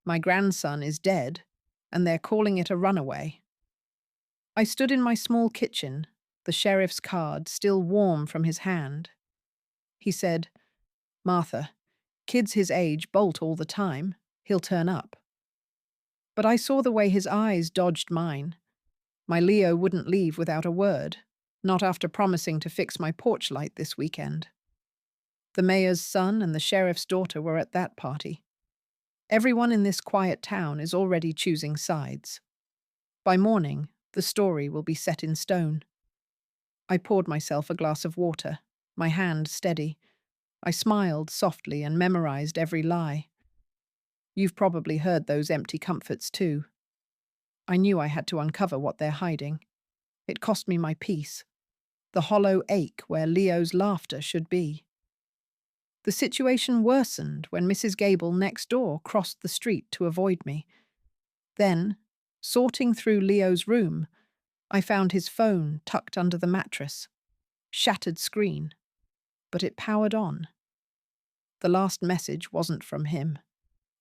My grandson is dead, and they're calling it a runaway. I stood in my small kitchen, the sheriff's card still warm from his hand. He said, "Martha, kids his age bolt all the time. He'll turn up." But I saw the way his eyes dodged mine. My Leo wouldn't leave without a word, not after promising to fix my porch light this weekend. The mayor's son and the sheriff's daughter were at that party. Everyone in this quiet town is already choosing sides. By morning, the story will be set in stone. I poured myself a glass of water, my hand steady. I smiled softly and memorized every lie. You've probably heard those empty comforts too. I knew I had to uncover what they're hiding. It cost me my peace, the hollow ache where Leo's laughter should be. The situation worsened when Mrs. Gable next door crossed the street to avoid me. Then, sorting through Leo's room, I found his phone tucked under the mattress. Shattered screen, but it powered on. The last message wasn't from him.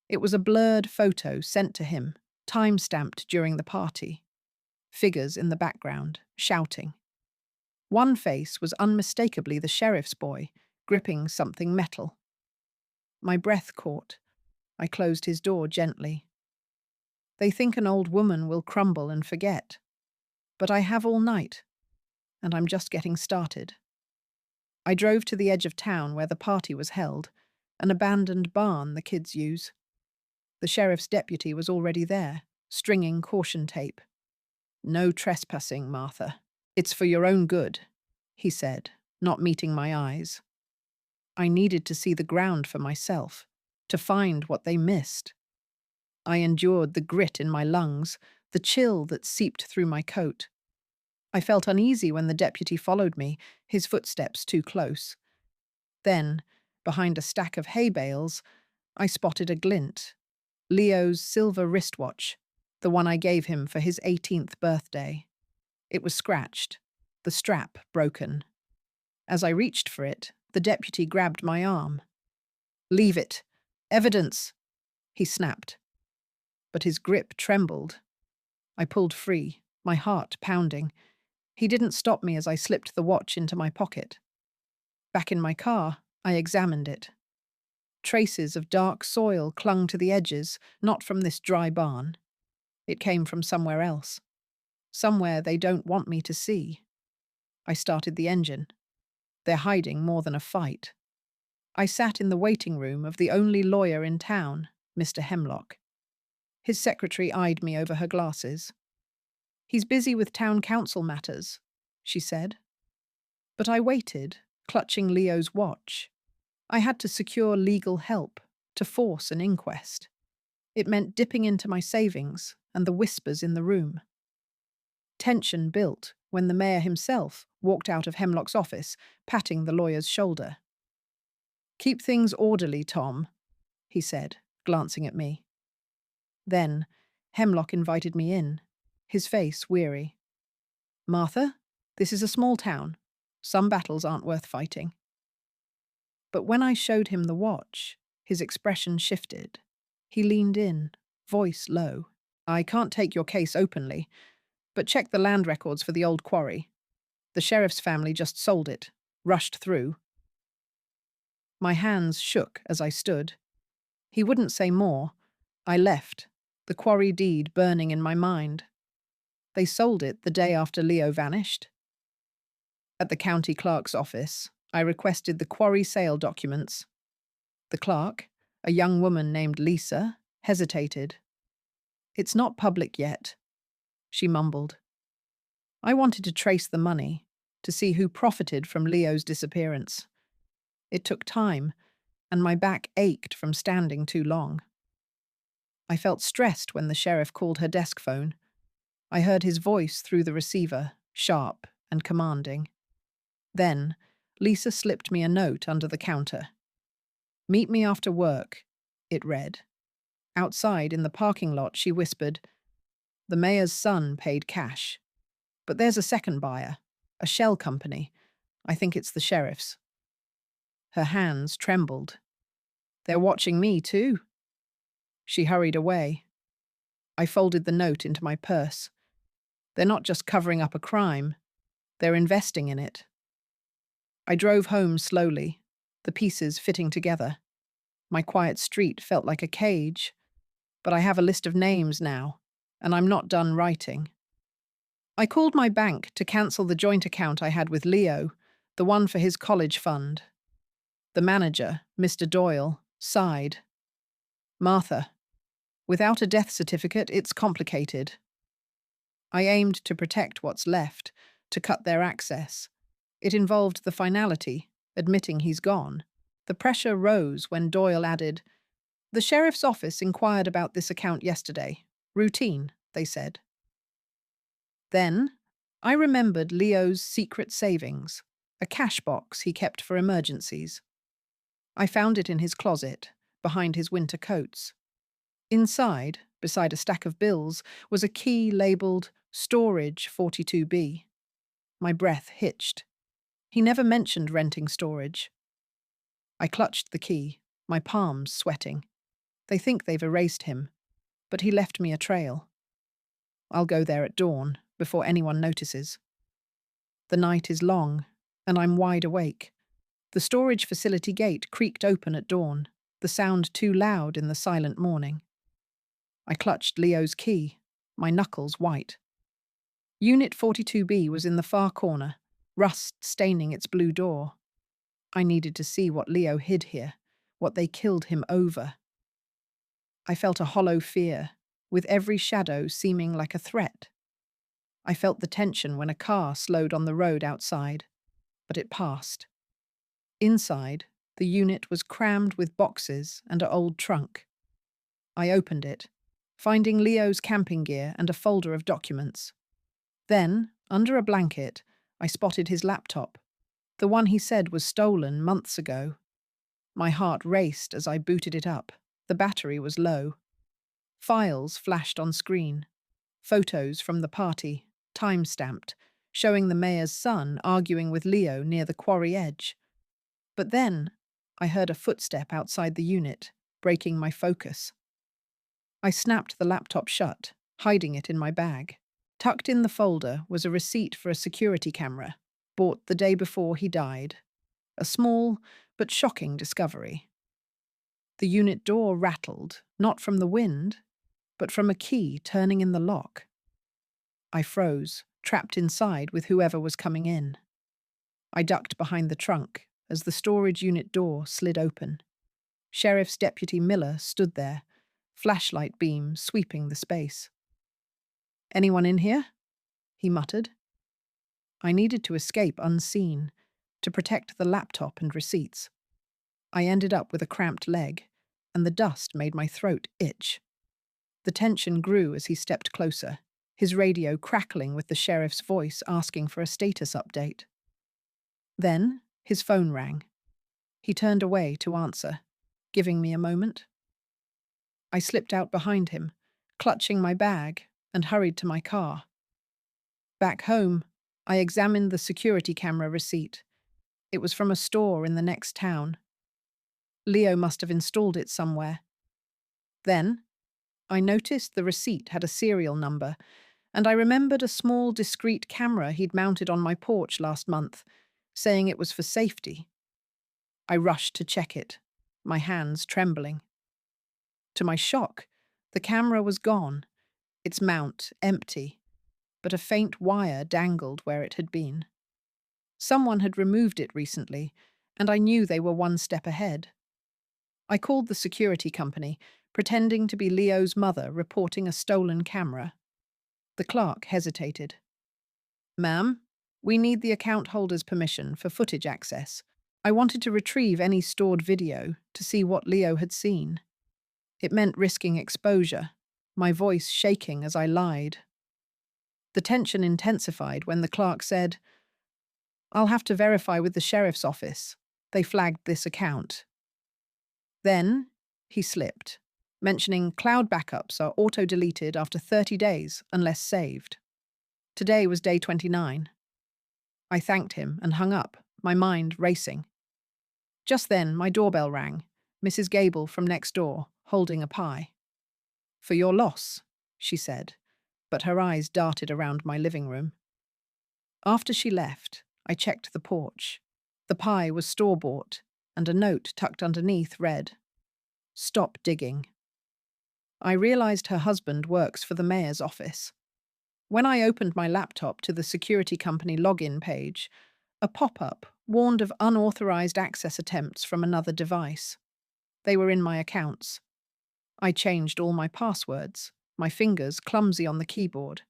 It was a blurred photo sent to him, time-stamped during the party. Figures in the background, shouting. One face was unmistakably the sheriff's boy, gripping something metal. My breath caught. I closed his door gently. They think an old woman will crumble and forget. But I have all night, and I'm just getting started. I drove to the edge of town where the party was held, an abandoned barn the kids use. The sheriff's deputy was already there, stringing caution tape. "No trespassing, Martha. It's for your own good," he said, not meeting my eyes. I needed to see the ground for myself, to find what they missed. I endured the grit in my lungs, the chill that seeped through my coat. I felt uneasy when the deputy followed me, his footsteps too close. Then, behind a stack of hay bales, I spotted a glint. Leo's silver wristwatch, the one I gave him for his 18th birthday. It was scratched, the strap broken. As I reached for it, the deputy grabbed my arm. "Leave it! Evidence!" he snapped. But his grip trembled. I pulled free, my heart pounding. He didn't stop me as I slipped the watch into my pocket. Back in my car, I examined it. Traces of dark soil clung to the edges, not from this dry barn. It came from somewhere else. Somewhere they don't want me to see. I started the engine. They're hiding more than a fight. I sat in the waiting room of the only lawyer in town, Mr. Hemlock. His secretary eyed me over her glasses. "He's busy with town council matters," she said. But I waited, clutching Leo's watch. I had to secure legal help, to force an inquest. It meant dipping into my savings and the whispers in the room. Tension built when the mayor himself walked out of Hemlock's office, patting the lawyer's shoulder. "Keep things orderly, Tom," he said, glancing at me. Then, Hemlock invited me in, his face weary. "Martha, this is a small town. Some battles aren't worth fighting." But when I showed him the watch, his expression shifted. He leaned in, voice low. "I can't take your case openly, but check the land records for the old quarry. The sheriff's family just sold it, rushed through." My hands shook as I stood. He wouldn't say more. I left, the quarry deed burning in my mind. They sold it the day after Leo vanished. At the county clerk's office, I requested the quarry sale documents. The clerk, a young woman named Lisa, hesitated. "It's not public yet," she mumbled. I wanted to trace the money, to see who profited from Leo's disappearance. It took time, and my back ached from standing too long. I felt stressed when the sheriff called her desk phone. I heard his voice through the receiver, sharp and commanding. Then, Lisa slipped me a note under the counter. "Meet me after work," it read. Outside in the parking lot, she whispered, "The mayor's son paid cash. But there's a second buyer, a shell company. I think it's the sheriff's." Her hands trembled. "They're watching me, too." She hurried away. I folded the note into my purse. They're not just covering up a crime, they're investing in it. I drove home slowly, the pieces fitting together. My quiet street felt like a cage, but I have a list of names now, and I'm not done writing. I called my bank to cancel the joint account I had with Leo, the one for his college fund. The manager, Mr. Doyle, sighed. Martha, without a death certificate, it's complicated. I aimed to protect what's left, to cut their access. It involved the finality, admitting he's gone. The pressure rose when Doyle added, "The sheriff's office inquired about this account yesterday. Routine," they said. Then, I remembered Leo's secret savings, a cash box he kept for emergencies. I found it in his closet, behind his winter coats. Inside, beside a stack of bills, was a key labelled Storage 42B. My breath hitched. He never mentioned renting storage. I clutched the key, my palms sweating. They think they've erased him, but he left me a trail. I'll go there at dawn, before anyone notices. The night is long, and I'm wide awake. The storage facility gate creaked open at dawn, the sound too loud in the silent morning. I clutched Leo's key, my knuckles white. Unit 42B was in the far corner, rust staining its blue door. I needed to see what Leo hid here, what they killed him over. I felt a hollow fear, with every shadow seeming like a threat. I felt the tension when a car slowed on the road outside, but it passed. Inside, the unit was crammed with boxes and an old trunk. I opened it, finding Leo's camping gear and a folder of documents. Then, under a blanket, I spotted his laptop, the one he said was stolen months ago. My heart raced as I booted it up. The battery was low. Files flashed on screen. Photos from the party, time-stamped, showing the mayor's son arguing with Leo near the quarry edge. But then, I heard a footstep outside the unit, breaking my focus. I snapped the laptop shut, hiding it in my bag. Tucked in the folder was a receipt for a security camera, bought the day before he died. A small but shocking discovery. The unit door rattled, not from the wind, but from a key turning in the lock. I froze, trapped inside with whoever was coming in. I ducked behind the trunk as the storage unit door slid open. Sheriff's Deputy Miller stood there, flashlight beam sweeping the space. "Anyone in here?" he muttered. I needed to escape unseen, to protect the laptop and receipts. I ended up with a cramped leg, and the dust made my throat itch. The tension grew as he stepped closer, his radio crackling with the sheriff's voice asking for a status update. Then his phone rang. He turned away to answer, giving me a moment. I slipped out behind him, clutching my bag, and hurried to my car. Back home, I examined the security camera receipt. It was from a store in the next town. Leo must have installed it somewhere. Then, I noticed the receipt had a serial number, and I remembered a small, discreet camera he'd mounted on my porch last month, saying it was for safety. I rushed to check it, my hands trembling. To my shock, the camera was gone, its mount empty, but a faint wire dangled where it had been. Someone had removed it recently, and I knew they were one step ahead. I called the security company, pretending to be Leo's mother reporting a stolen camera. The clerk hesitated. "Ma'am, we need the account holder's permission for footage access. I wanted to retrieve any stored video to see what Leo had seen." It meant risking exposure, my voice shaking as I lied. The tension intensified when the clerk said, "I'll have to verify with the sheriff's office. They flagged this account." Then he slipped, mentioning cloud backups are auto-deleted after 30 days unless saved. Today was day 29. I thanked him and hung up, my mind racing. Just then, my doorbell rang, Mrs. Gable from next door, holding a pie. For your loss, she said, but her eyes darted around my living room. After she left, I checked the porch. The pie was store-bought, and a note tucked underneath read, "Stop digging." I realized her husband works for the mayor's office. When I opened my laptop to the security company login page, a pop-up warned of unauthorized access attempts from another device. They were in my accounts. I changed all my passwords, my fingers clumsy on the keyboard.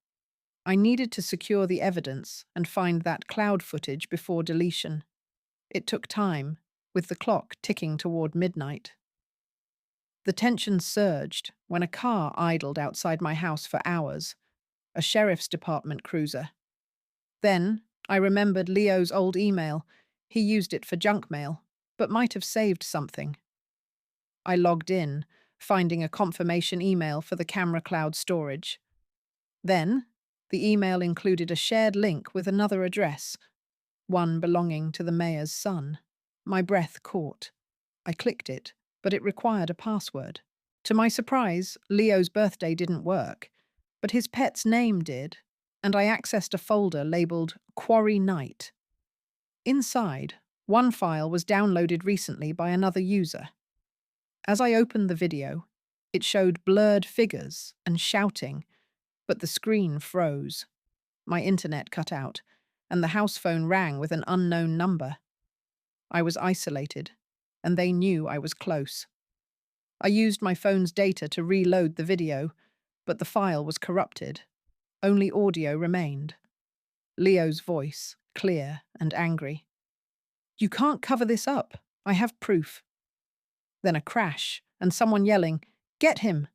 I needed to secure the evidence and find that cloud footage before deletion. It took time, with the clock ticking toward midnight. The tension surged when a car idled outside my house for hours, a sheriff's department cruiser. Then I remembered Leo's old email. He used it for junk mail, but might have saved something. I logged in, finding a confirmation email for the camera cloud storage. Then, the email included a shared link with another address, one belonging to the mayor's son. My breath caught. I clicked it, but it required a password. To my surprise, Leo's birthday didn't work, but his pet's name did, and I accessed a folder labeled Quarry Night. Inside, one file was downloaded recently by another user. As I opened the video, it showed blurred figures and shouting, but the screen froze. My internet cut out, and the house phone rang with an unknown number. I was isolated, and they knew I was close. I used my phone's data to reload the video, but the file was corrupted. Only audio remained. Leo's voice, clear and angry. "You can't cover this up. I have proof." Then a crash, and someone yelling, "Get him!"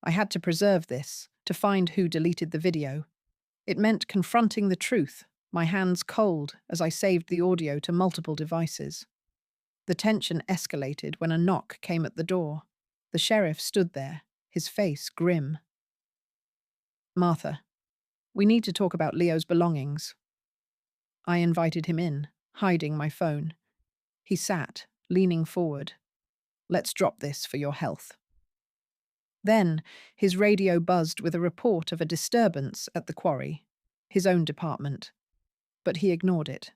I had to preserve this, to find who deleted the video. It meant confronting the truth, my hands cold as I saved the audio to multiple devices. The tension escalated when a knock came at the door. The sheriff stood there, his face grim. "Martha, we need to talk about Leo's belongings." I invited him in, hiding my phone. He sat, leaning forward. "Let's drop this for your health." Then, his radio buzzed with a report of a disturbance at the quarry, his own department. But he ignored it.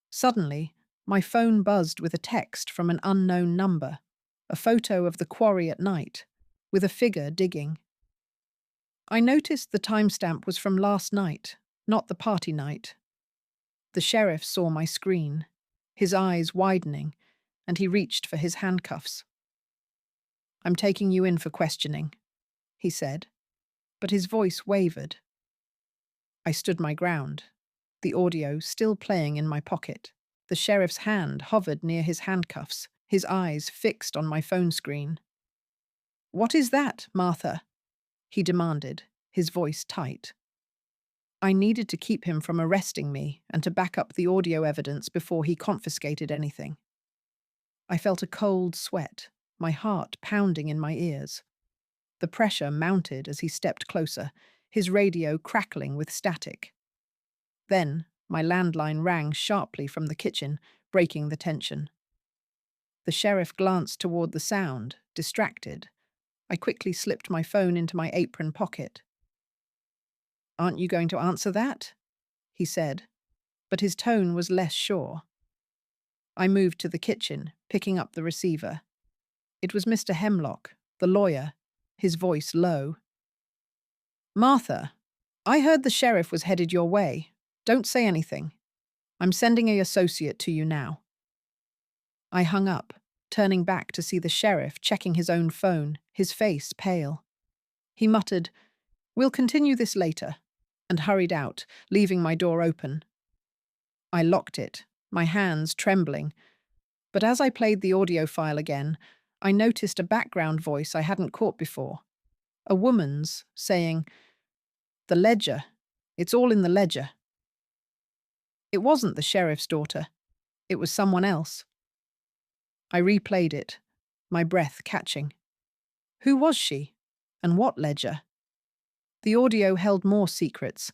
Suddenly, my phone buzzed with a text from an unknown number, a photo of the quarry at night, with a figure digging. I noticed the timestamp was from last night, not the party night. The sheriff saw my screen, his eyes widening, and he reached for his handcuffs. "I'm taking you in for questioning," he said, but his voice wavered. I stood my ground, the audio still playing in my pocket. The sheriff's hand hovered near his handcuffs, his eyes fixed on my phone screen. "What is that, Martha?" he demanded, his voice tight. I needed to keep him from arresting me and to back up the audio evidence before he confiscated anything. I felt a cold sweat, my heart pounding in my ears. The pressure mounted as he stepped closer, his radio crackling with static. Then, my landline rang sharply from the kitchen, breaking the tension. The sheriff glanced toward the sound, distracted. I quickly slipped my phone into my apron pocket. "Aren't you going to answer that?" he said, but his tone was less sure. I moved to the kitchen, picking up the receiver. It was Mr. Hemlock, the lawyer, his voice low. "Martha, I heard the sheriff was headed your way. Don't say anything. I'm sending an associate to you now." I hung up, turning back to see the sheriff checking his own phone, his face pale. He muttered, "We'll continue this later," and hurried out, leaving my door open. I locked it, my hands trembling, but as I played the audio file again, I noticed a background voice I hadn't caught before. A woman's, saying, "The ledger. It's all in the ledger." It wasn't the sheriff's daughter. It was someone else. I replayed it, my breath catching. Who was she? And what ledger? The audio held more secrets,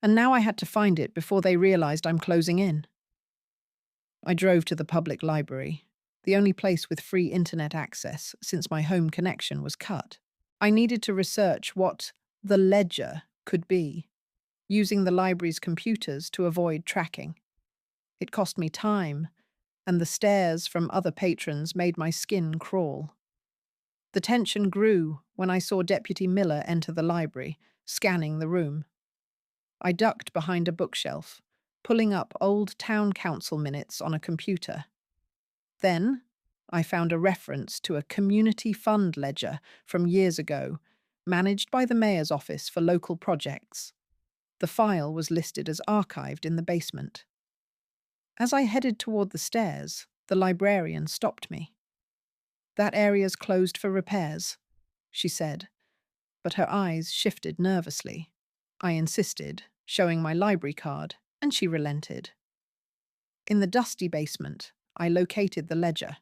and now I had to find it before they realized I'm closing in. I drove to the public library, the only place with free internet access since my home connection was cut. I needed to research what the ledger could be, using the library's computers to avoid tracking. It cost me time, and the stares from other patrons made my skin crawl. The tension grew when I saw Deputy Miller enter the library, scanning the room. I ducked behind a bookshelf, pulling up old town council minutes on a computer. Then, I found a reference to a community fund ledger from years ago, managed by the mayor's office for local projects. The file was listed as archived in the basement. As I headed toward the stairs, the librarian stopped me. "That area's closed for repairs," she said, but her eyes shifted nervously. I insisted, showing my library card, and she relented. In the dusty basement, I located the ledger,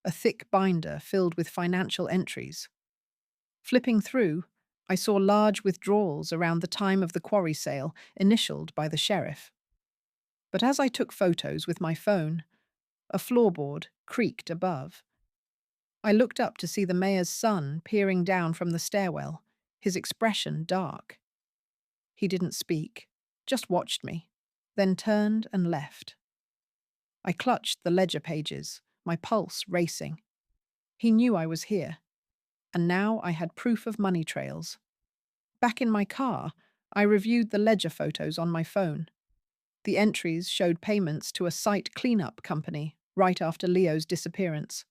a thick binder filled with financial entries. Flipping through, I saw large withdrawals around the time of the quarry sale, initialed by the sheriff. But as I took photos with my phone, a floorboard creaked above. I looked up to see the mayor's son peering down from the stairwell, his expression dark. He didn't speak, just watched me, then turned and left. I clutched the ledger pages, my pulse racing. He knew I was here, and now I had proof of money trails. Back in my car, I reviewed the ledger photos on my phone. The entries showed payments to a site cleanup company right after Leo's disappearance.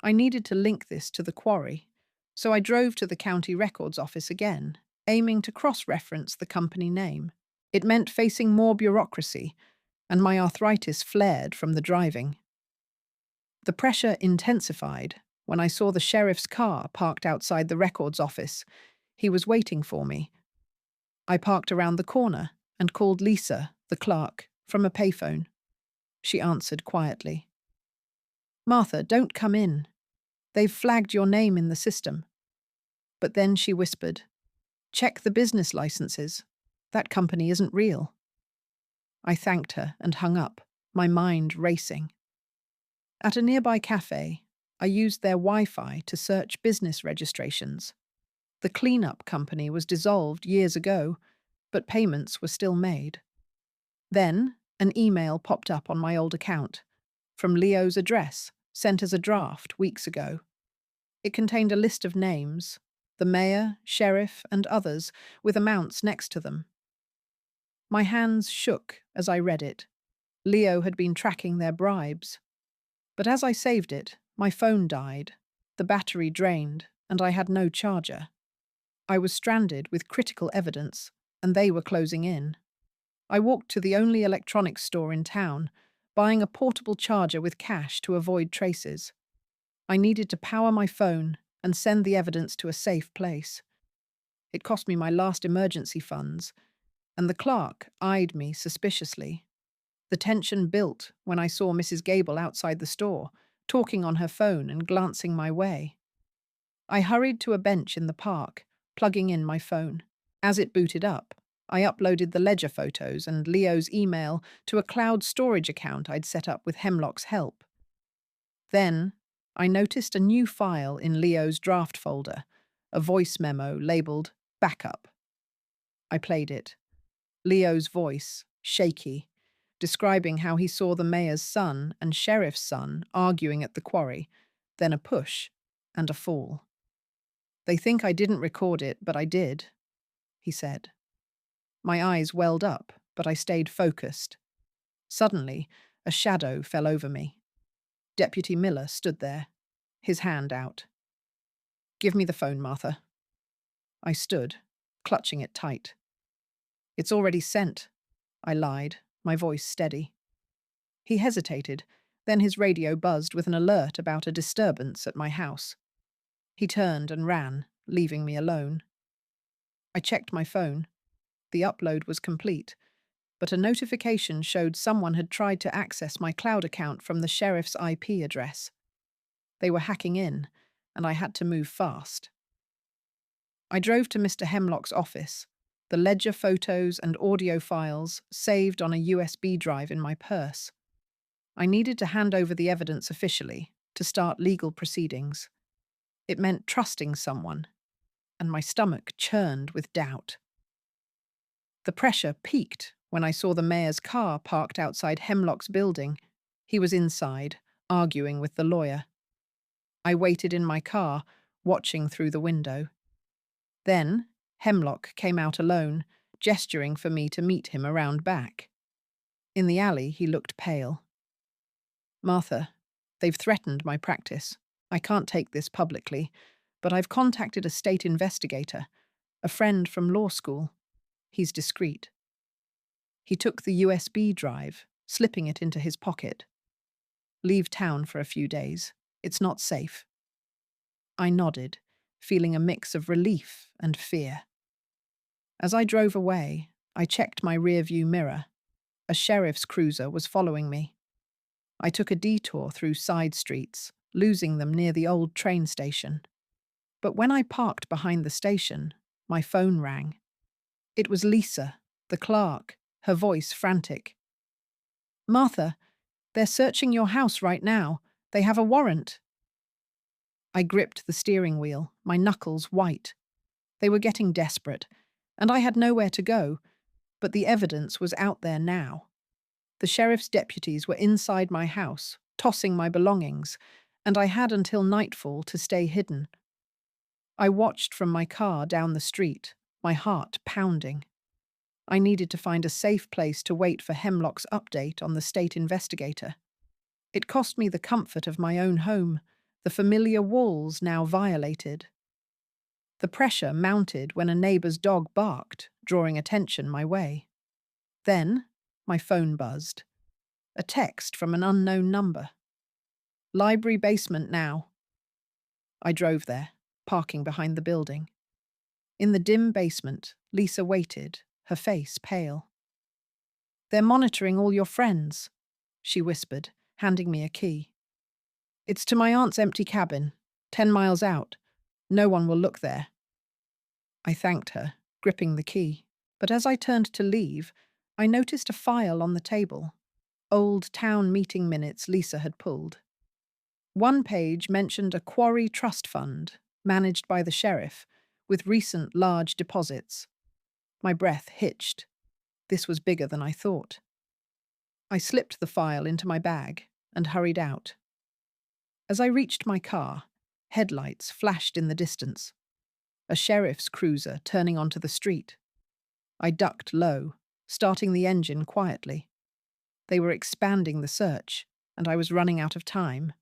I needed to link this to the quarry, so I drove to the county records office again, aiming to cross-reference the company name. It meant facing more bureaucracy, and my arthritis flared from the driving. The pressure intensified when I saw the sheriff's car parked outside the records office. He was waiting for me. I parked around the corner and called Lisa, the clerk, from a payphone. She answered quietly. "Martha, don't come in. They've flagged your name in the system." But then she whispered, "Check the business licenses. That company isn't real." I thanked her and hung up, my mind racing. At a nearby cafe, I used their Wi-Fi to search business registrations. The cleanup company was dissolved years ago, but payments were still made. Then, an email popped up on my old account, from Leo's address, sent as a draft weeks ago. It contained a list of names, the mayor, sheriff, and others, with amounts next to them. My hands shook as I read it. Leo had been tracking their bribes. But as I saved it, my phone died, the battery drained, and I had no charger. I was stranded with critical evidence, and they were closing in. I walked to the only electronics store in town, buying a portable charger with cash to avoid traces. I needed to power my phone and send the evidence to a safe place. It cost me my last emergency funds, and the clerk eyed me suspiciously. The tension built when I saw Mrs. Gable outside the store, talking on her phone and glancing my way. I hurried to a bench in the park, plugging in my phone. As it booted up, I uploaded the ledger photos and Leo's email to a cloud storage account I'd set up with Hemlock's help. Then, I noticed a new file in Leo's draft folder, a voice memo labeled Backup. I played it. Leo's voice, shaky, describing how he saw the mayor's son and sheriff's son arguing at the quarry, then a push and a fall. "They think I didn't record it, but I did," he said. My eyes welled up, but I stayed focused. Suddenly, a shadow fell over me. Deputy Miller stood there, his hand out. "Give me the phone, Martha." I stood, clutching it tight. "It's already sent," I lied, my voice steady. He hesitated, then his radio buzzed with an alert about a disturbance at my house. He turned and ran, leaving me alone. I checked my phone. The upload was complete, but a notification showed someone had tried to access my cloud account from the sheriff's IP address. They were hacking in, and I had to move fast. I drove to Mr. Hemlock's office, the ledger photos and audio files saved on a USB drive in my purse. I needed to hand over the evidence officially, to start legal proceedings. It meant trusting someone, and my stomach churned with doubt. The pressure peaked when I saw the mayor's car parked outside Hemlock's building. He was inside, arguing with the lawyer. I waited in my car, watching through the window. Then, Hemlock came out alone, gesturing for me to meet him around back. In the alley, he looked pale. "Martha, they've threatened my practice. I can't take this publicly, but I've contacted a state investigator, a friend from law school. He's discreet." He took the USB drive, slipping it into his pocket. "Leave town for a few days. It's not safe." I nodded, feeling a mix of relief and fear. As I drove away, I checked my rearview mirror. A sheriff's cruiser was following me. I took a detour through side streets, losing them near the old train station. But when I parked behind the station, my phone rang. It was Lisa, the clerk, her voice frantic. "Martha, they're searching your house right now. They have a warrant." I gripped the steering wheel, my knuckles white. They were getting desperate, and I had nowhere to go, but the evidence was out there now. The sheriff's deputies were inside my house, tossing my belongings, and I had until nightfall to stay hidden. I watched from my car down the street, my heart pounding. I needed to find a safe place to wait for Hemlock's update on the state investigator. It cost me the comfort of my own home, the familiar walls now violated. The pressure mounted when a neighbor's dog barked, drawing attention my way. Then, my phone buzzed. A text from an unknown number. "Library basement now." I drove there, parking behind the building. In the dim basement, Lisa waited, her face pale. "They're monitoring all your friends," she whispered, handing me a key. "It's to my aunt's empty cabin, 10 miles out. No one will look there." I thanked her, gripping the key, but as I turned to leave, I noticed a file on the table. Old town meeting minutes Lisa had pulled. One page mentioned a quarry trust fund, managed by the sheriff, with recent large deposits. My breath hitched. This was bigger than I thought. I slipped the file into my bag and hurried out. As I reached my car, headlights flashed in the distance. A sheriff's cruiser turning onto the street. I ducked low, starting the engine quietly. They were expanding the search, and I was running out of time.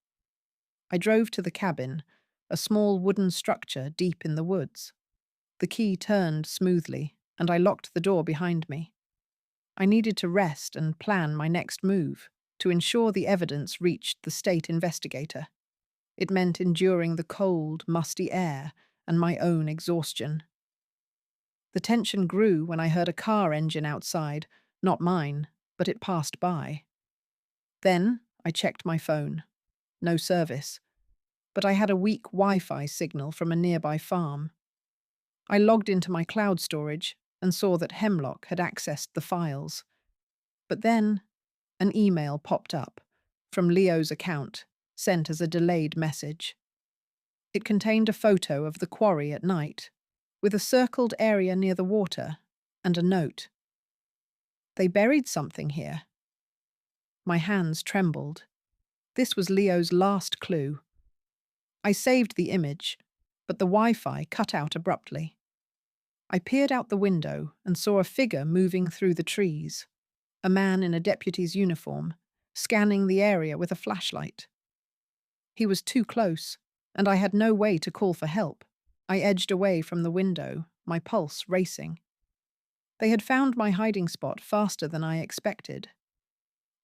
I drove to the cabin, a small wooden structure deep in the woods. The key turned smoothly, and I locked the door behind me. I needed to rest and plan my next move, to ensure the evidence reached the state investigator. It meant enduring the cold, musty air and my own exhaustion. The tension grew when I heard a car engine outside, not mine, but it passed by. Then I checked my phone. No service, but I had a weak Wi-Fi signal from a nearby farm. I logged into my cloud storage and saw that Hemlock had accessed the files. But then, an email popped up, from Leo's account, sent as a delayed message. It contained a photo of the quarry at night, with a circled area near the water, and a note. "They buried something here." My hands trembled. This was Leo's last clue. I saved the image, but the Wi-Fi cut out abruptly. I peered out the window and saw a figure moving through the trees, a man in a deputy's uniform, scanning the area with a flashlight. He was too close, and I had no way to call for help. I edged away from the window, my pulse racing. They had found my hiding spot faster than I expected.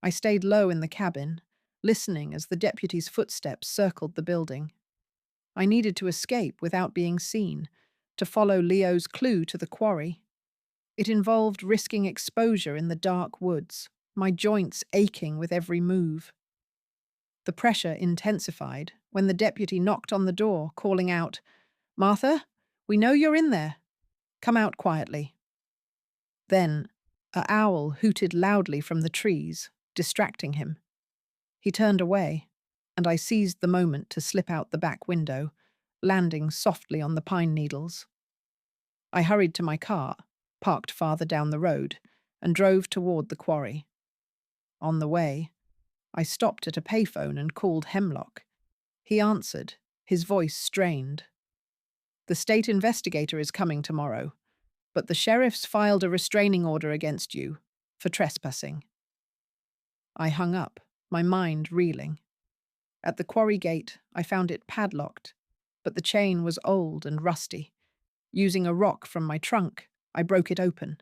I stayed low in the cabin, listening as the deputy's footsteps circled the building. I needed to escape without being seen, to follow Leo's clue to the quarry. It involved risking exposure in the dark woods, my joints aching with every move. The pressure intensified when the deputy knocked on the door, calling out, "Martha, we know you're in there. Come out quietly." Then, an owl hooted loudly from the trees, distracting him. He turned away, and I seized the moment to slip out the back window, landing softly on the pine needles. I hurried to my car, parked farther down the road, and drove toward the quarry. On the way, I stopped at a payphone and called Hemlock. He answered, his voice strained. "The state investigator is coming tomorrow, but the sheriff's filed a restraining order against you for trespassing." I hung up, my mind reeling. At the quarry gate, I found it padlocked, but the chain was old and rusty. Using a rock from my trunk, I broke it open.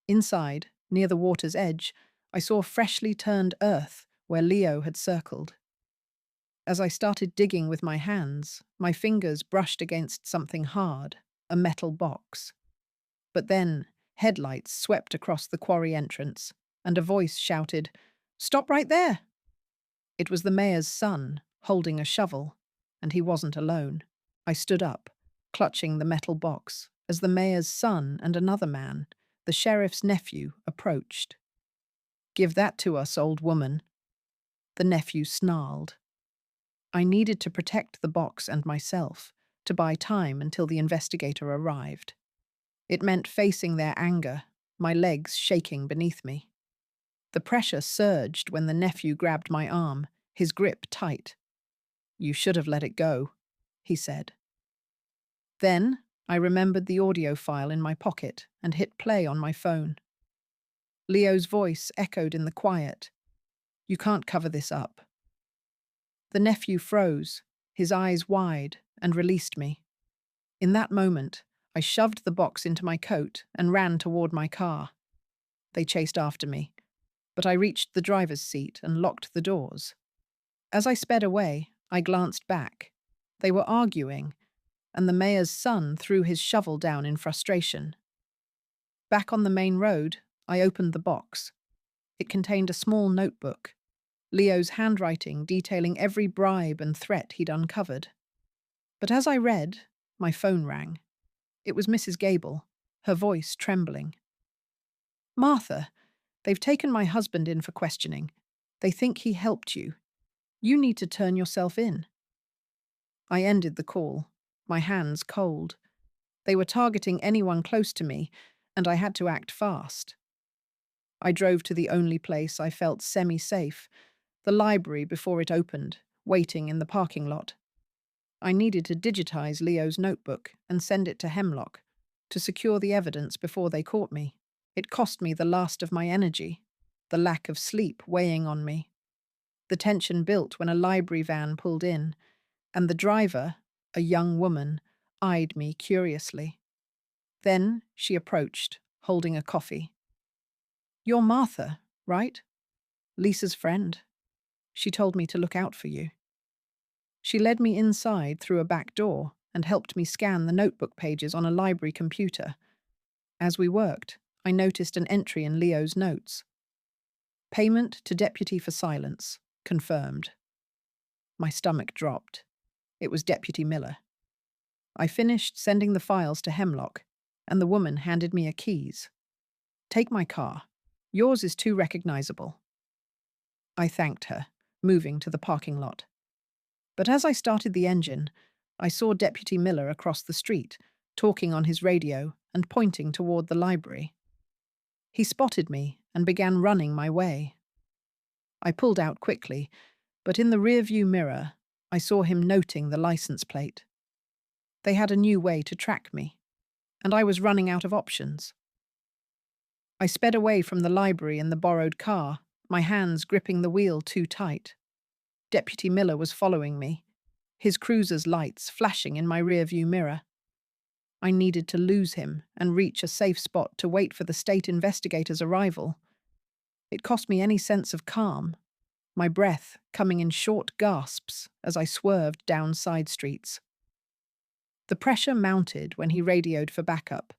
Inside, near the water's edge, I saw freshly turned earth where Leo had circled. As I started digging with my hands, my fingers brushed against something hard, a metal box. But then, headlights swept across the quarry entrance, and a voice shouted, "Stop right there!" It was the mayor's son, holding a shovel, and he wasn't alone. I stood up, clutching the metal box, as the mayor's son and another man, the sheriff's nephew, approached. "Give that to us, old woman." The nephew snarled. I needed to protect the box and myself, to buy time until the investigator arrived. It meant facing their anger, my legs shaking beneath me. The pressure surged when the nephew grabbed my arm, his grip tight. "You should have let it go," he said. Then I remembered the audio file in my pocket and hit play on my phone. Leo's voice echoed in the quiet. "You can't cover this up." The nephew froze, his eyes wide, and released me. In that moment, I shoved the box into my coat and ran toward my car. They chased after me, but I reached the driver's seat and locked the doors. As I sped away, I glanced back. They were arguing, and the mayor's son threw his shovel down in frustration. Back on the main road, I opened the box. It contained a small notebook, Leo's handwriting detailing every bribe and threat he'd uncovered. But as I read, my phone rang. It was Mrs. Gable, her voice trembling. "Martha, they've taken my husband in for questioning. They think he helped you. You need to turn yourself in." I ended the call, my hands cold. They were targeting anyone close to me, and I had to act fast. I drove to the only place I felt semi-safe, the library before it opened, waiting in the parking lot. I needed to digitize Leo's notebook and send it to Hemlock to secure the evidence before they caught me. It cost me the last of my energy, the lack of sleep weighing on me. The tension built when a library van pulled in, and the driver, a young woman, eyed me curiously. Then she approached, holding a coffee. "You're Martha, right? Lisa's friend. She told me to look out for you." She led me inside through a back door and helped me scan the notebook pages on a library computer. As we worked, I noticed an entry in Leo's notes. "Payment to Deputy for silence. Confirmed." My stomach dropped. It was Deputy Miller. I finished sending the files to Hemlock, and the woman handed me a keys. "Take my car. Yours is too recognizable." I thanked her, moving to the parking lot. But as I started the engine, I saw Deputy Miller across the street, talking on his radio and pointing toward the library. He spotted me and began running my way. I pulled out quickly, but in the rearview mirror, I saw him noting the license plate. They had a new way to track me, and I was running out of options. I sped away from the library in the borrowed car, my hands gripping the wheel too tight. Deputy Miller was following me, his cruiser's lights flashing in my rearview mirror. I needed to lose him and reach a safe spot to wait for the state investigator's arrival. It cost me any sense of calm, my breath coming in short gasps as I swerved down side streets. The pressure mounted when he radioed for backup.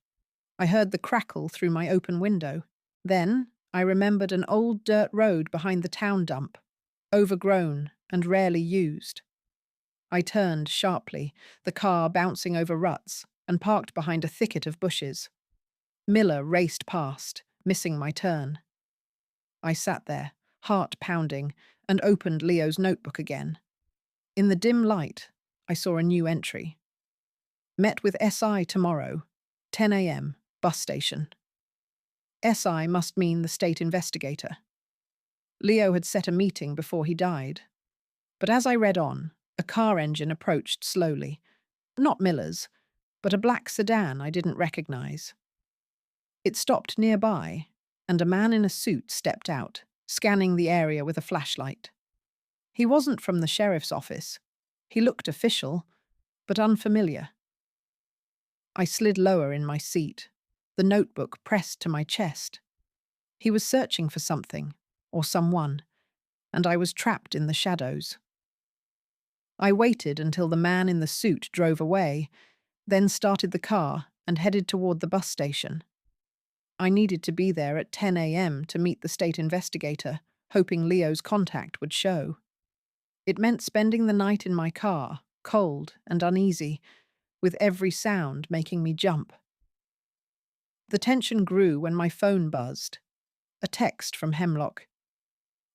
I heard the crackle through my open window. Then I remembered an old dirt road behind the town dump, overgrown and rarely used. I turned sharply, the car bouncing over ruts, and parked behind a thicket of bushes. Miller raced past, missing my turn. I sat there, heart pounding, and opened Leo's notebook again. In the dim light, I saw a new entry. "Met with SI tomorrow. 10 a.m., bus station. SI must mean the state investigator. Leo had set a meeting before he died. But as I read on, a car engine approached slowly. Not Miller's, but a black sedan I didn't recognize. It stopped nearby, and a man in a suit stepped out, scanning the area with a flashlight. He wasn't from the sheriff's office. He looked official, but unfamiliar. I slid lower in my seat, the notebook pressed to my chest. He was searching for something, or someone, and I was trapped in the shadows. I waited until the man in the suit drove away, then started the car and headed toward the bus station. I needed to be there at 10 a.m. to meet the state investigator, hoping Leo's contact would show. It meant spending the night in my car, cold and uneasy, with every sound making me jump. The tension grew when my phone buzzed. A text from Hemlock.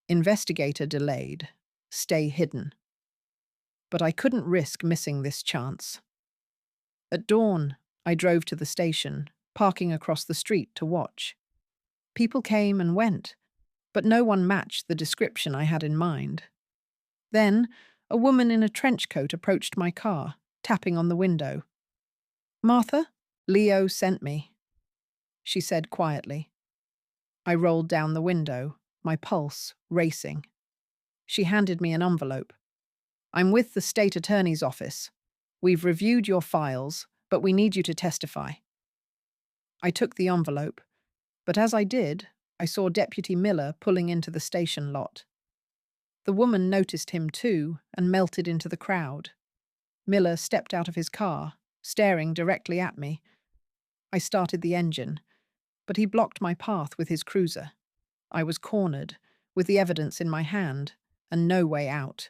Investigator delayed. Stay hidden. But I couldn't risk missing this chance. At dawn, I drove to the station, parking across the street to watch. People came and went, but no one matched the description I had in mind. Then, a woman in a trench coat approached my car, tapping on the window. "Martha, Leo sent me," she said quietly. I rolled down the window, my pulse racing. She handed me an envelope. "I'm with the state attorney's office. We've reviewed your files, but we need you to testify." I took the envelope, but as I did, I saw Deputy Miller pulling into the station lot. The woman noticed him too and melted into the crowd. Miller stepped out of his car, staring directly at me. I started the engine, but he blocked my path with his cruiser. I was cornered, with the evidence in my hand, and no way out.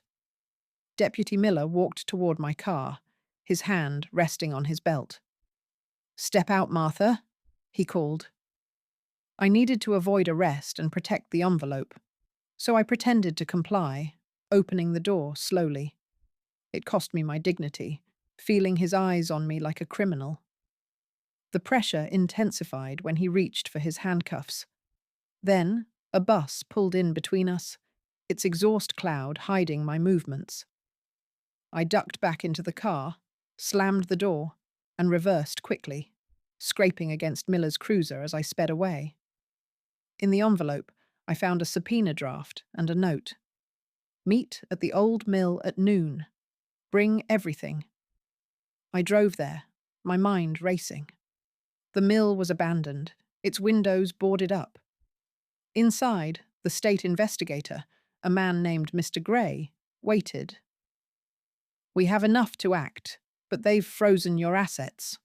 Deputy Miller walked toward my car, his hand resting on his belt. "Step out, Martha," he called. I needed to avoid arrest and protect the envelope, so I pretended to comply, opening the door slowly. It cost me my dignity, feeling his eyes on me like a criminal. The pressure intensified when he reached for his handcuffs. Then, a bus pulled in between us, its exhaust cloud hiding my movements. I ducked back into the car, slammed the door, and reversed quickly, scraping against Miller's cruiser as I sped away. In the envelope, I found a subpoena draft and a note. "Meet at the old mill at noon. Bring everything." I drove there, my mind racing. The mill was abandoned, its windows boarded up. Inside, the state investigator, a man named Mr. Gray, waited. "We have enough to act, but they've frozen your assets,"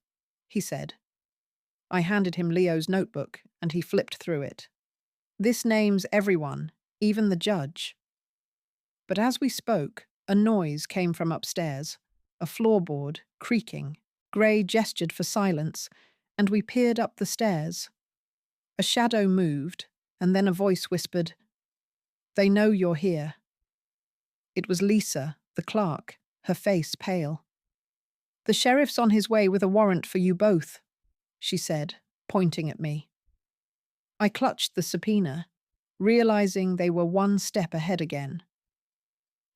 he said. I handed him Leo's notebook, and he flipped through it. "This names everyone, even the judge." But as we spoke, a noise came from upstairs, a floorboard creaking. Gray gestured for silence, and we peered up the stairs. A shadow moved, and then a voice whispered, "They know you're here." It was Lisa, the clerk, her face pale. "The sheriff's on his way with a warrant for you both," she said, pointing at me. I clutched the subpoena, realizing they were one step ahead again.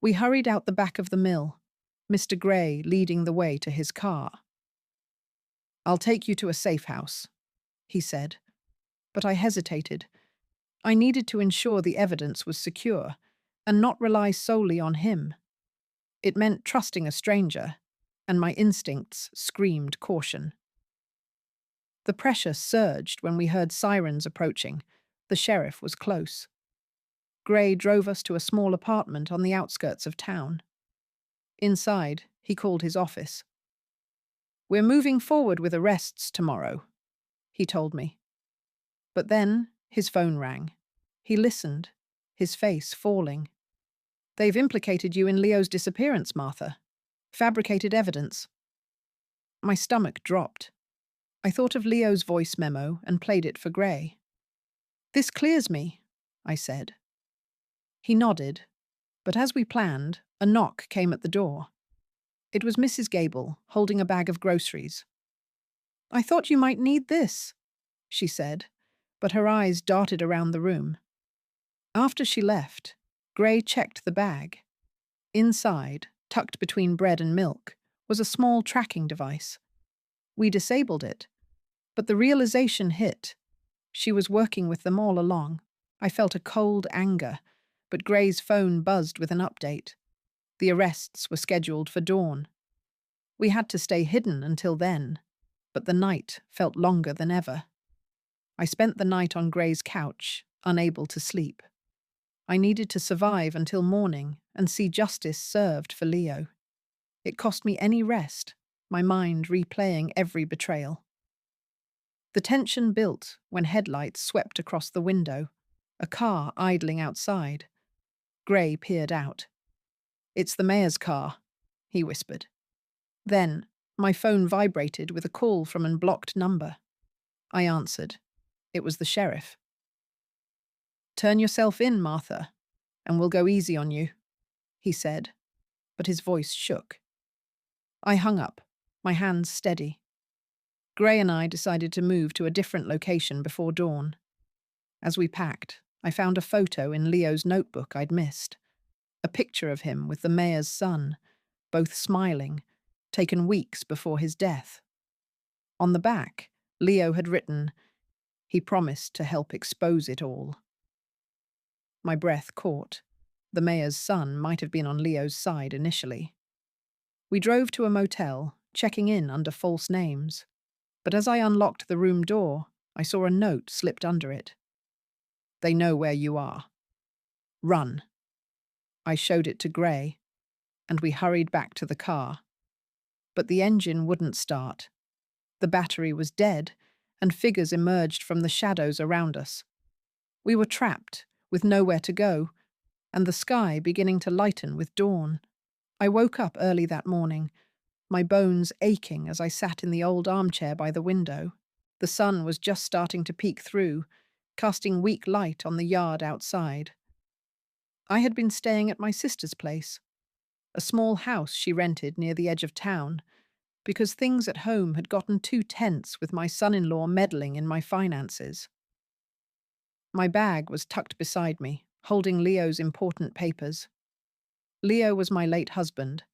We hurried out the back of the mill, Mr. Gray leading the way to his car. "I'll take you to a safe house," he said, but I hesitated. I needed to ensure the evidence was secure and not rely solely on him. It meant trusting a stranger, and my instincts screamed caution. The pressure surged when we heard sirens approaching. The sheriff was close. Gray drove us to a small apartment on the outskirts of town. Inside, he called his office. "We're moving forward with arrests tomorrow," he told me. But then his phone rang. He listened, his face falling. "They've implicated you in Leo's disappearance, Martha. Fabricated evidence." My stomach dropped. I thought of Leo's voice memo and played it for Gray. "This clears me," I said. He nodded, but as we planned, a knock came at the door. It was Mrs. Gable, holding a bag of groceries. I thought you might need this, she said, but her eyes darted around the room. After she left, Gray checked the bag. Inside, tucked between bread and milk, was a small tracking device. We disabled it, but the realization hit. She was working with them all along. I felt a cold anger, but Gray's phone buzzed with an update. The arrests were scheduled for dawn. We had to stay hidden until then, but the night felt longer than ever. I spent the night on Gray's couch, unable to sleep. I needed to survive until morning and see justice served for Leo. It cost me any rest, my mind replaying every betrayal. The tension built when headlights swept across the window, a car idling outside. Gray peered out. "It's the mayor's car," he whispered. Then, my phone vibrated with a call from an blocked number. I answered. It was the sheriff. "Turn yourself in, Martha, and we'll go easy on you," he said, but his voice shook. I hung up, my hands steady. Gray and I decided to move to a different location before dawn. As we packed, I found a photo in Leo's notebook I'd missed. A picture of him with the mayor's son, both smiling, taken weeks before his death. On the back, Leo had written, "He promised to help expose it all." My breath caught. The mayor's son might have been on Leo's side initially. We drove to a motel, checking in under false names. But as I unlocked the room door, I saw a note slipped under it. "They know where you are. Run." I showed it to Gray, and we hurried back to the car. But the engine wouldn't start. The battery was dead, and figures emerged from the shadows around us. We were trapped, with nowhere to go, and the sky beginning to lighten with dawn. I woke up early that morning, my bones aching as I sat in the old armchair by the window. The sun was just starting to peek through, casting weak light on the yard outside. I had been staying at my sister's place, a small house she rented near the edge of town, because things at home had gotten too tense with my son-in-law meddling in my finances. My bag was tucked beside me, holding Leo's important papers. Leo was my late husband,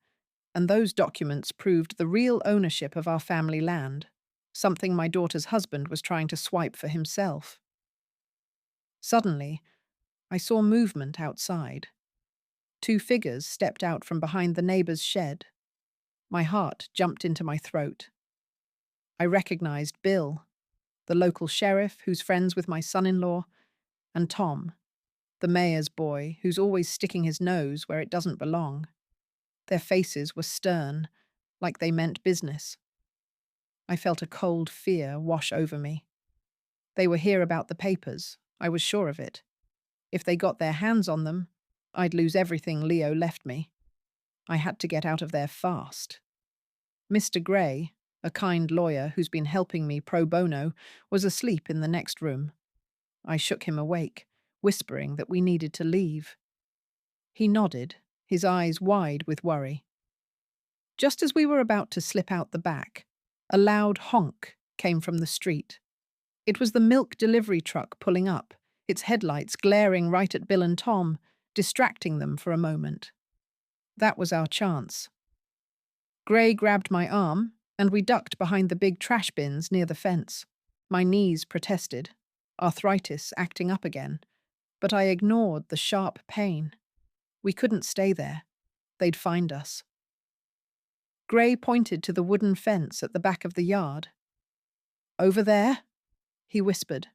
and those documents proved the real ownership of our family land, something my daughter's husband was trying to swipe for himself. Suddenly, I saw movement outside. 2 figures stepped out from behind the neighbor's shed. My heart jumped into my throat. I recognized Bill, the local sheriff who's friends with my son-in-law, and Tom, the mayor's boy who's always sticking his nose where it doesn't belong. Their faces were stern, like they meant business. I felt a cold fear wash over me. They were here about the papers, I was sure of it. If they got their hands on them, I'd lose everything Leo left me. I had to get out of there fast. Mr. Gray, a kind lawyer who's been helping me pro bono, was asleep in the next room. I shook him awake, whispering that we needed to leave. He nodded, his eyes wide with worry. Just as we were about to slip out the back, a loud honk came from the street. It was the milk delivery truck pulling up, its headlights glaring right at Bill and Tom, distracting them for a moment. That was our chance. Gray grabbed my arm, and we ducked behind the big trash bins near the fence. My knees protested, arthritis acting up again, but I ignored the sharp pain. We couldn't stay there. They'd find us. Gray pointed to the wooden fence at the back of the yard. "Over there?" he whispered.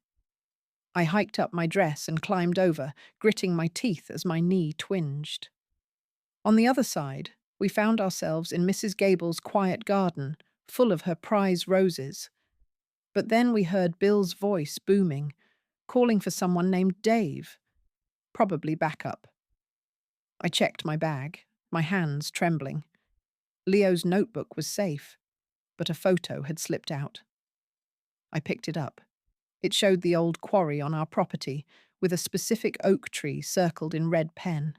I hiked up my dress and climbed over, gritting my teeth as my knee twinged. On the other side, we found ourselves in Mrs. Gable's quiet garden, full of her prize roses. But then we heard Bill's voice booming, calling for someone named Dave. Probably backup. I checked my bag, my hands trembling. Leo's notebook was safe, but a photo had slipped out. I picked it up. It showed the old quarry on our property, with a specific oak tree circled in red pen.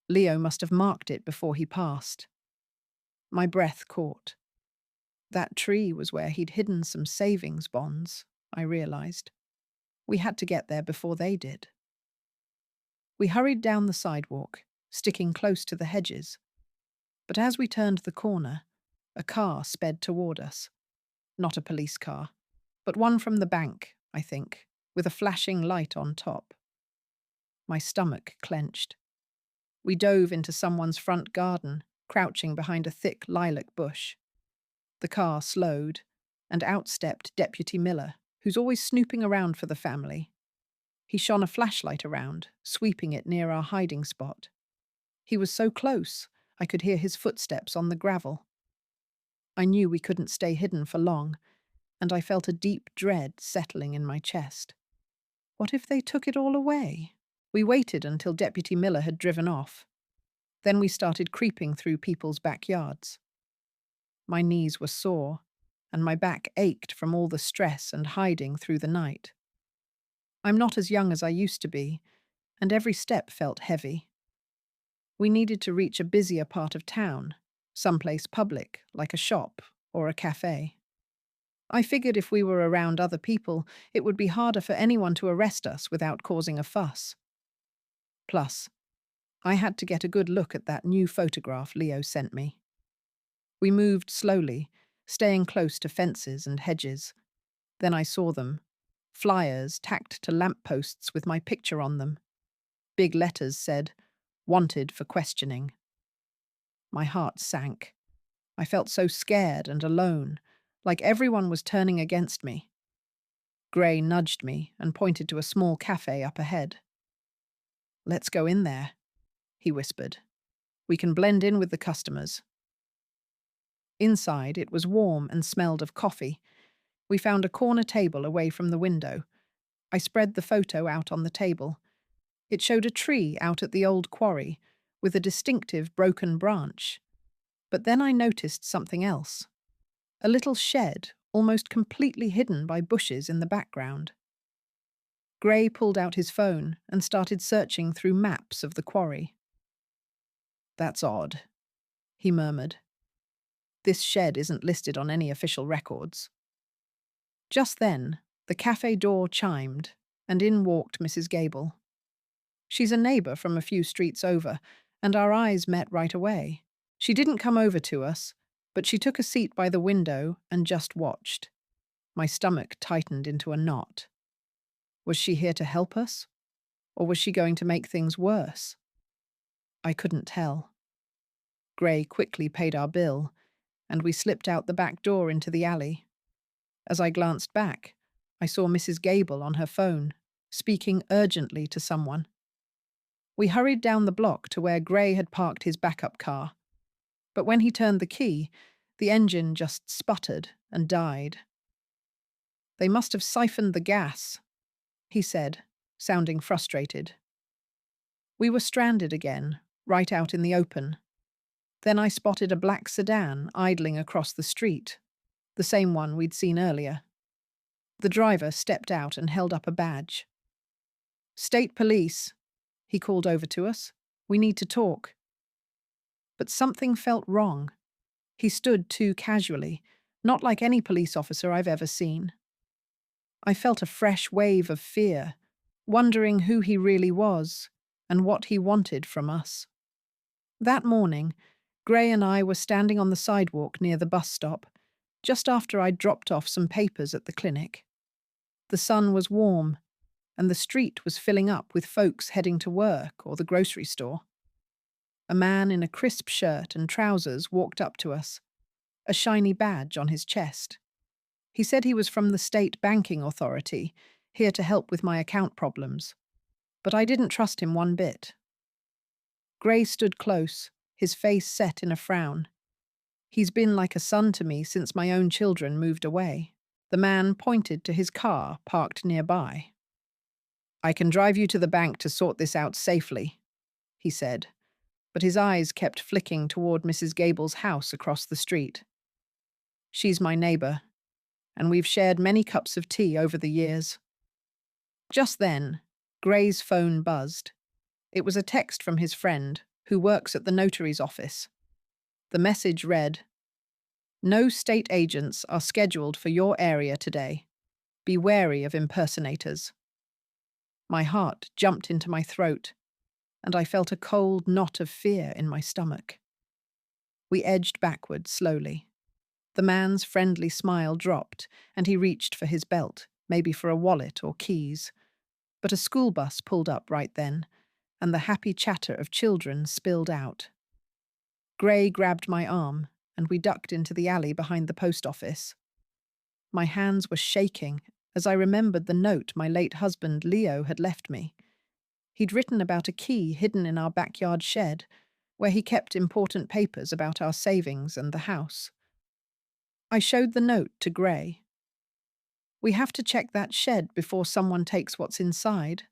Leo must have marked it before he passed. My breath caught. That tree was where he'd hidden some savings bonds, I realized. We had to get there before they did. We hurried down the sidewalk, sticking close to the hedges. But as we turned the corner, a car sped toward us. Not a police car, but one from the bank, I think, with a flashing light on top. My stomach clenched. We dove into someone's front garden, crouching behind a thick lilac bush. The car slowed, and out stepped Deputy Miller, who's always snooping around for the family. He shone a flashlight around, sweeping it near our hiding spot. He was so close, I could hear his footsteps on the gravel. I knew we couldn't stay hidden for long, and I felt a deep dread settling in my chest. What if they took it all away? We waited until Deputy Miller had driven off. Then we started creeping through people's backyards. My knees were sore, and my back ached from all the stress and hiding through the night. I'm not as young as I used to be, and every step felt heavy. We needed to reach a busier part of town, someplace public, like a shop or a cafe. I figured if we were around other people, it would be harder for anyone to arrest us without causing a fuss. Plus, I had to get a good look at that new photograph Leo sent me. We moved slowly, staying close to fences and hedges. Then I saw them, flyers tacked to lampposts with my picture on them. Big letters said, "Wanted for questioning." My heart sank. I felt so scared and alone, like everyone was turning against me. Gray nudged me and pointed to a small cafe up ahead. "Let's go in there," he whispered. "We can blend in with the customers." Inside, it was warm and smelled of coffee. We found a corner table away from the window. I spread the photo out on the table. It showed a tree out at the old quarry, with a distinctive broken branch. But then I noticed something else. A little shed, almost completely hidden by bushes in the background. Gray pulled out his phone and started searching through maps of the quarry. "That's odd," he murmured. "This shed isn't listed on any official records." Just then, the cafe door chimed, and in walked Mrs. Gable. She's a neighbour from a few streets over, and our eyes met right away. She didn't come over to us, but she took a seat by the window and just watched. My stomach tightened into a knot. Was she here to help us? Or was she going to make things worse? I couldn't tell. Gray quickly paid our bill, and we slipped out the back door into the alley. As I glanced back, I saw Mrs. Gable on her phone, speaking urgently to someone. We hurried down the block to where Gray had parked his backup car. But when he turned the key, the engine just sputtered and died. "They must have siphoned the gas," he said, sounding frustrated. We were stranded again, right out in the open. Then I spotted a black sedan idling across the street, the same one we'd seen earlier. The driver stepped out and held up a badge. "State Police," he called over to us. "We need to talk." But something felt wrong. He stood too casually, not like any police officer I've ever seen. I felt a fresh wave of fear, wondering who he really was and what he wanted from us. That morning, Gray and I were standing on the sidewalk near the bus stop, just after I'd dropped off some papers at the clinic. The sun was warm, and the street was filling up with folks heading to work or the grocery store. A man in a crisp shirt and trousers walked up to us, a shiny badge on his chest. He said he was from the state banking authority, here to help with my account problems. But I didn't trust him one bit. Gray stood close, his face set in a frown. He's been like a son to me since my own children moved away. The man pointed to his car parked nearby. "I can drive you to the bank to sort this out safely," he said, but his eyes kept flicking toward Mrs. Gable's house across the street. "She's my neighbour, and we've shared many cups of tea over the years." Just then, Gray's phone buzzed. It was a text from his friend, who works at the notary's office. The message read, No state agents are scheduled for your area today. Be wary of impersonators. My heart jumped into my throat, and I felt a cold knot of fear in my stomach. We edged backward slowly. The man's friendly smile dropped, and he reached for his belt, maybe for a wallet or keys. But a school bus pulled up right then, and the happy chatter of children spilled out. Gray grabbed my arm, and we ducked into the alley behind the post office. My hands were shaking as I remembered the note my late husband Leo had left me. He'd written about a key hidden in our backyard shed, where he kept important papers about our savings and the house. I showed the note to Gray. "We have to check that shed before someone takes what's inside,"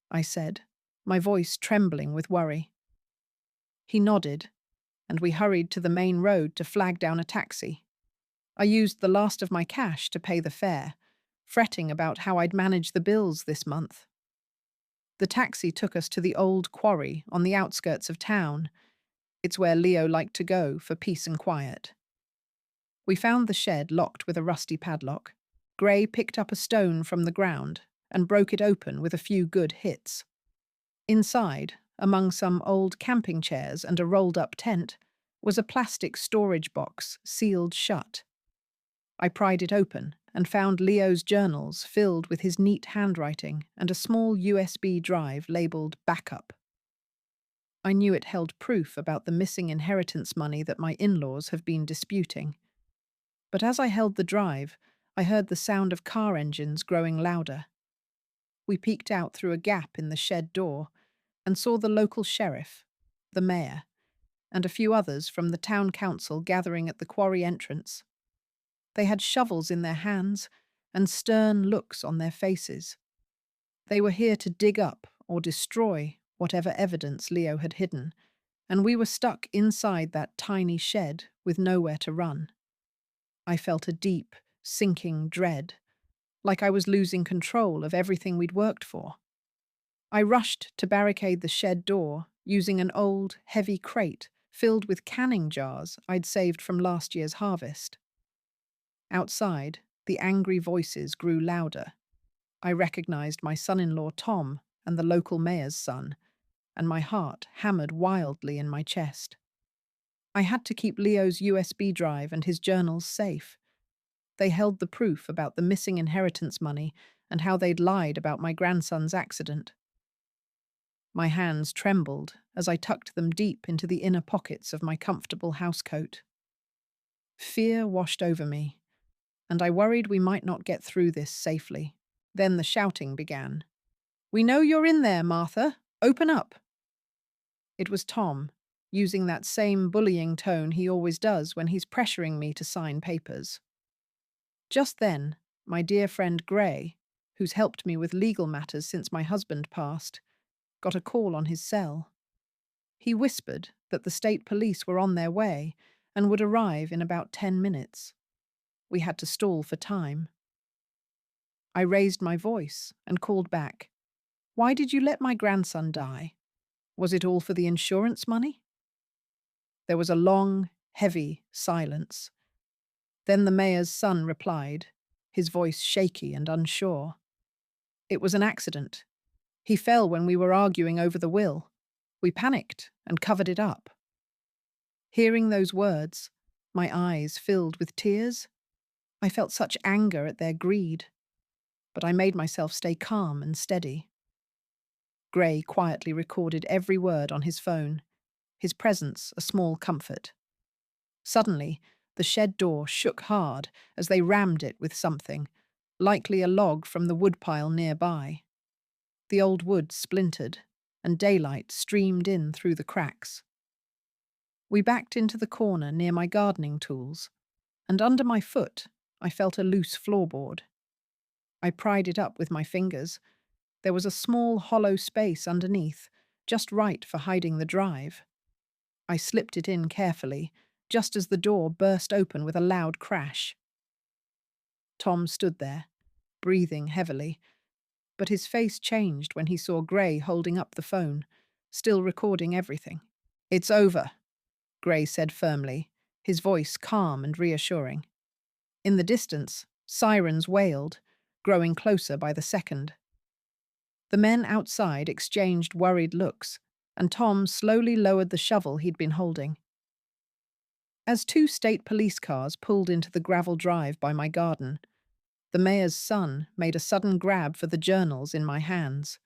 I said, my voice trembling with worry. He nodded, and we hurried to the main road to flag down a taxi. I used the last of my cash to pay the fare, fretting about how I'd manage the bills this month. The taxi took us to the old quarry on the outskirts of town. It's where Leo liked to go for peace and quiet. We found the shed locked with a rusty padlock. Gray picked up a stone from the ground and broke it open with a few good hits. Inside, among some old camping chairs and a rolled-up tent, was a plastic storage box sealed shut. I pried it open and found Leo's journals filled with his neat handwriting and a small USB drive labeled backup. I knew it held proof about the missing inheritance money that my in-laws have been disputing. But as I held the drive, I heard the sound of car engines growing louder. We peeked out through a gap in the shed door and saw the local sheriff, the mayor, and a few others from the town council gathering at the quarry entrance. They had shovels in their hands and stern looks on their faces. They were here to dig up or destroy whatever evidence Leo had hidden, and we were stuck inside that tiny shed with nowhere to run. I felt a deep, sinking dread, like I was losing control of everything we'd worked for. I rushed to barricade the shed door using an old, heavy crate filled with canning jars I'd saved from last year's harvest. Outside, the angry voices grew louder. I recognized my son-in-law Tom and the local mayor's son, and my heart hammered wildly in my chest. I had to keep Leo's USB drive and his journals safe. They held the proof about the missing inheritance money and how they'd lied about my grandson's accident. My hands trembled as I tucked them deep into the inner pockets of my comfortable housecoat. Fear washed over me, and I worried we might not get through this safely. Then the shouting began. "We know you're in there, Martha. Open up." It was Tom, using that same bullying tone he always does when he's pressuring me to sign papers. Just then, my dear friend Gray, who's helped me with legal matters since my husband passed, got a call on his cell. He whispered that the state police were on their way and would arrive in about 10 minutes. We had to stall for time. I raised my voice and called back, "Why did you let my grandson die? Was it all for the insurance money?" There was a long, heavy silence. Then the mayor's son replied, his voice shaky and unsure. "It was an accident. He fell when we were arguing over the will. We panicked and covered it up." Hearing those words, my eyes filled with tears. I felt such anger at their greed, but I made myself stay calm and steady. Gray quietly recorded every word on his phone, his presence a small comfort. Suddenly, the shed door shook hard as they rammed it with something, likely a log from the woodpile nearby. The old wood splintered, and daylight streamed in through the cracks. We backed into the corner near my gardening tools, and under my foot I felt a loose floorboard. I pried it up with my fingers. There was a small hollow space underneath, just right for hiding the drive. I slipped it in carefully, just as the door burst open with a loud crash. Tom stood there, breathing heavily, but his face changed when he saw Gray holding up the phone, still recording everything. "It's over," Gray said firmly, his voice calm and reassuring. In the distance, sirens wailed, growing closer by the second. The men outside exchanged worried looks, and Tom slowly lowered the shovel he'd been holding. As two state police cars pulled into the gravel drive by my garden, the mayor's son made a sudden grab for the journals in my hands.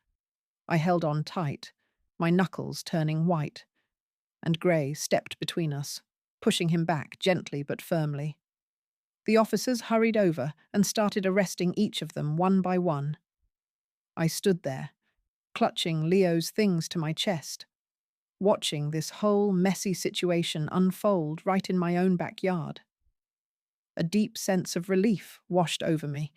I held on tight, my knuckles turning white, and Gray stepped between us, pushing him back gently but firmly. The officers hurried over and started arresting each of them one by one. I stood there, clutching Leo's things to my chest, watching this whole messy situation unfold right in my own backyard. A deep sense of relief washed over me,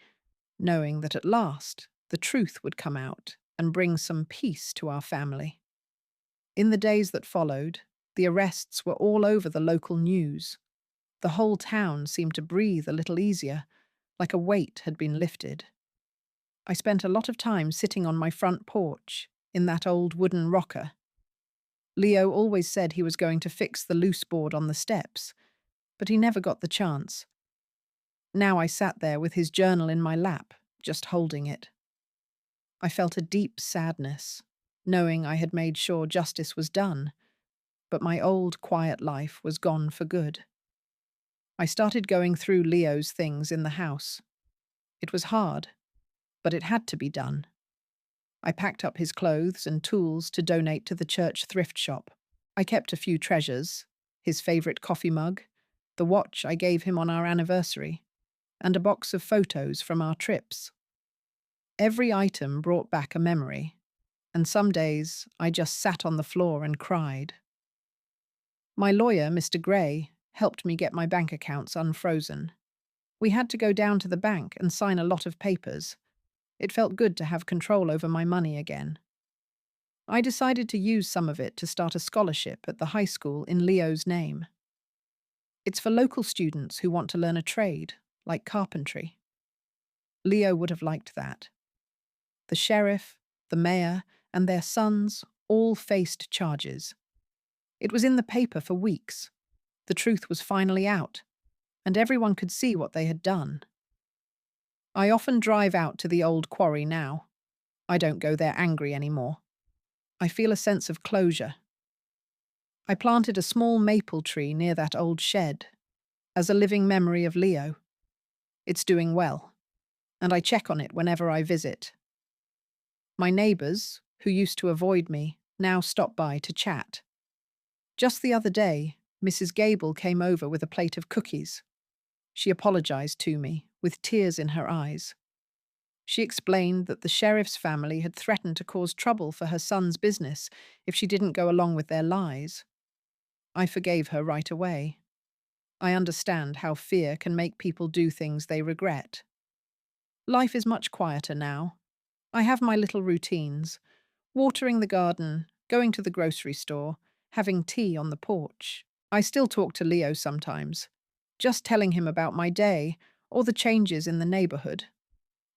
knowing that at last the truth would come out and bring some peace to our family. In the days that followed, the arrests were all over the local news. The whole town seemed to breathe a little easier, like a weight had been lifted. I spent a lot of time sitting on my front porch, in that old wooden rocker. Leo always said he was going to fix the loose board on the steps, but he never got the chance. Now I sat there with his journal in my lap, just holding it. I felt a deep sadness, knowing I had made sure justice was done, but my old quiet life was gone for good. I started going through Leo's things in the house. It was hard, but it had to be done. I packed up his clothes and tools to donate to the church thrift shop. I kept a few treasures, his favorite coffee mug, the watch I gave him on our anniversary, and a box of photos from our trips. Every item brought back a memory, and some days I just sat on the floor and cried. My lawyer, Mr. Gray, helped me get my bank accounts unfrozen. We had to go down to the bank and sign a lot of papers. It felt good to have control over my money again. I decided to use some of it to start a scholarship at the high school in Leo's name. It's for local students who want to learn a trade, like carpentry. Leo would have liked that. The sheriff, the mayor, and their sons all faced charges. It was in the paper for weeks. The truth was finally out, and everyone could see what they had done. I often drive out to the old quarry now. I don't go there angry anymore. I feel a sense of closure. I planted a small maple tree near that old shed, as a living memory of Leo. It's doing well, and I check on it whenever I visit. My neighbours, who used to avoid me, now stop by to chat. Just the other day, Mrs. Gable came over with a plate of cookies. She apologized to me, with tears in her eyes. She explained that the sheriff's family had threatened to cause trouble for her son's business if she didn't go along with their lies. I forgave her right away. I understand how fear can make people do things they regret. Life is much quieter now. I have my little routines: watering the garden, going to the grocery store, having tea on the porch. I still talk to Leo sometimes, just telling him about my day or the changes in the neighborhood.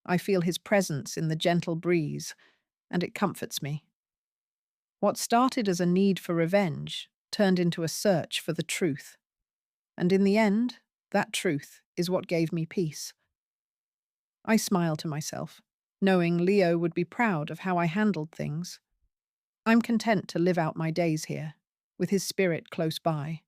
I feel his presence in the gentle breeze, and it comforts me. What started as a need for revenge turned into a search for the truth. And in the end, that truth is what gave me peace. I smile to myself, knowing Leo would be proud of how I handled things. I'm content to live out my days here, with his spirit close by.